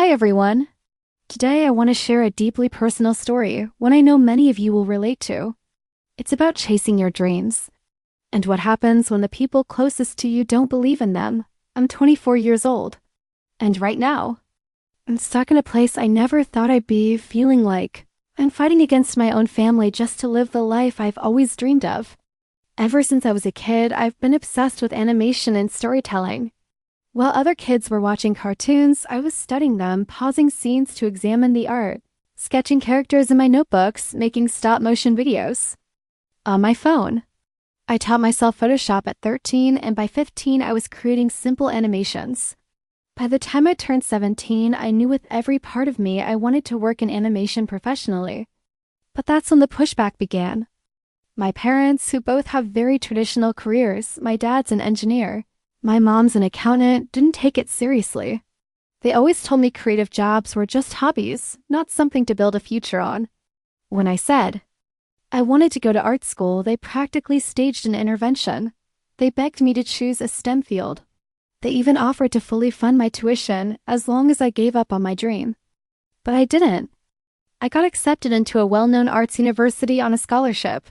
Hi everyone! Today I want to share a deeply personal story, one I know many of you will relate to. It's about chasing your dreams, and what happens when the people closest to you don't believe in them. I'm 24 years old, and right now, I'm stuck in a place I never thought I'd be, feeling like I'm fighting against my own family just to live the life I've always dreamed of. Ever since I was a kid, I've been obsessed with animation and storytelling. While other kids were watching cartoons, I was studying them, pausing scenes to examine the art, sketching characters in my notebooks, making stop-motion videos. On my phone. I taught myself Photoshop at 13, and by 15 I was creating simple animations. By the time I turned 17, I knew with every part of me I wanted to work in animation professionally. But that's when the pushback began. My parents, who both have very traditional careers, my dad's an engineer, my mom's an accountant, didn't take it seriously. They always told me creative jobs were just hobbies, not something to build a future on. When I said I wanted to go to art school, they practically staged an intervention. They begged me to choose a STEM field. They even offered to fully fund my tuition as long as I gave up on my dream. But I didn't. I got accepted into a well-known arts university on a scholarship.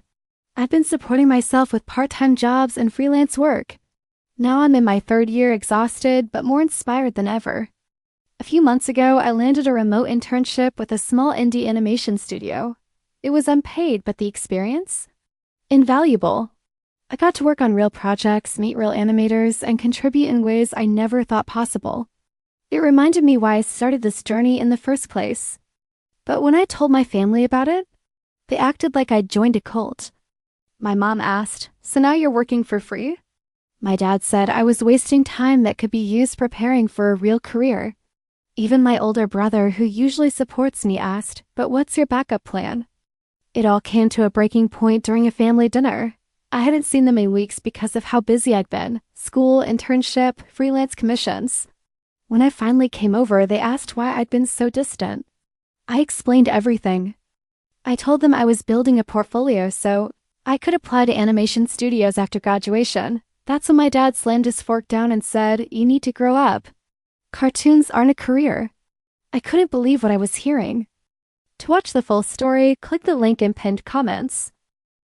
I'd been supporting myself with part-time jobs and freelance work. Now I'm in my third year, exhausted, but more inspired than ever. A few months ago, I landed a remote internship with a small indie animation studio. It was unpaid, but the experience? Invaluable. I got to work on real projects, meet real animators, and contribute in ways I never thought possible. It reminded me why I started this journey in the first place. But when I told my family about it, they acted like I'd joined a cult. My mom asked, "So now you're working for free?" My dad said I was wasting time that could be used preparing for a real career. Even my older brother, who usually supports me, asked, "But what's your backup plan?" It all came to a breaking point during a family dinner. I hadn't seen them in weeks because of how busy I'd been. School, internship, freelance commissions. When I finally came over, they asked why I'd been so distant. I explained everything. I told them I was building a portfolio so I could apply to animation studios after graduation. That's when my dad slammed his fork down and said, "You need to grow up. Cartoons aren't a career." I couldn't believe what I was hearing. To watch the full story, click the link in pinned comments.